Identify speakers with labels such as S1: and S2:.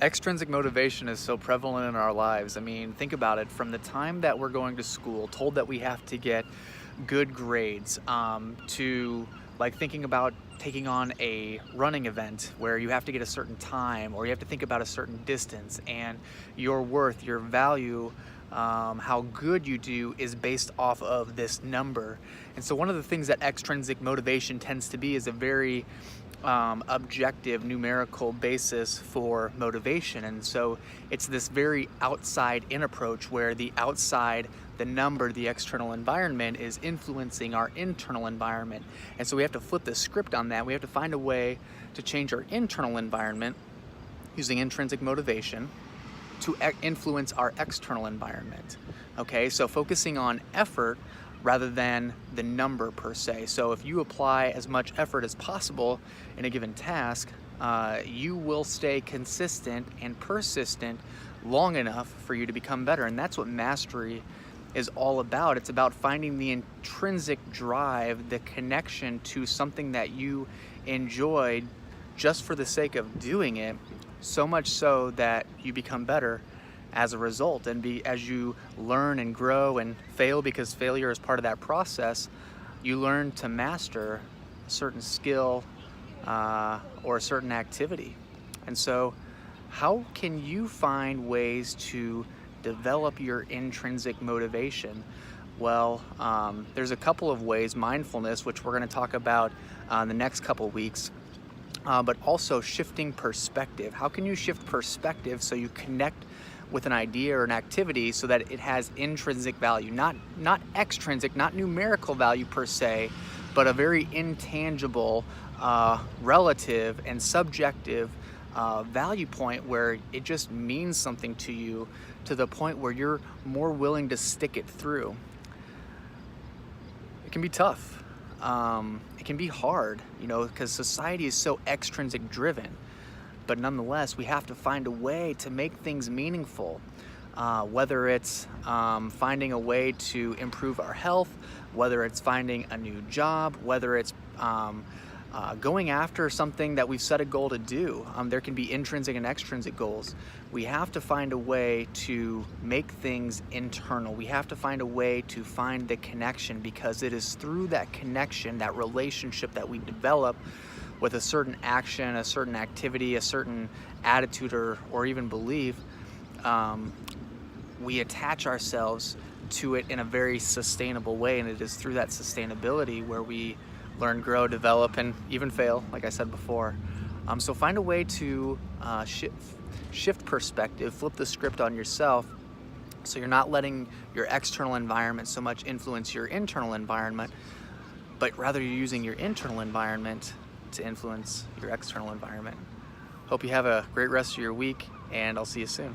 S1: Extrinsic motivation is so prevalent in our lives. I mean, think about it. From the time that we're going to school, told that we have to get good grades, to like thinking about taking on a running event where you have to get a certain time or you have to think about a certain distance, and your worth, your value, how good you do is based off of this number. And so one of the things that extrinsic motivation tends to be is a very objective numerical basis for motivation. And so it's this very outside in approach where the outside, the number, the external environment is influencing our internal environment. And so we have to flip the script on that. We have to find a way to change our internal environment using intrinsic motivation to influence our external environment. Okay, so focusing on effort rather than the number per se. So if you apply as much effort as possible in a given task, you will stay consistent and persistent long enough for you to become better. And that's what mastery is all about. It's about finding the intrinsic drive, the connection to something that you enjoyed just for the sake of doing it, so much so that you become better as a result. And as you learn and grow and fail, because failure is part of that process, you learn to master a certain skill or a certain activity. And so how can you find ways to develop your intrinsic motivation? Well, there's a couple of ways. Mindfulness, which we're going to talk about the next couple weeks, but also shifting perspective. How can you shift perspective so you connect with an idea or an activity so that it has intrinsic value, not extrinsic, not numerical value per se, but a very intangible, relative and subjective value point where it just means something to you, to the point where you're more willing to stick it through. It can be tough. It can be hard, because society is so extrinsic driven. But nonetheless, we have to find a way to make things meaningful, whether it's finding a way to improve our health, whether it's finding a new job, whether it's going after something that we've set a goal to do. There can be intrinsic and extrinsic goals. We have to find a way to make things internal. We have to find a way to find the connection, because it is through that connection, that relationship that we develop with a certain action, a certain activity, a certain attitude, or even belief, we attach ourselves to it in a very sustainable way. And it is through that sustainability where we learn, grow, develop, and even fail, like I said before. So find a way to shift perspective, flip the script on yourself, so you're not letting your external environment so much influence your internal environment, but rather you're using your internal environment to influence your external environment. Hope you have a great rest of your week, and I'll see you soon.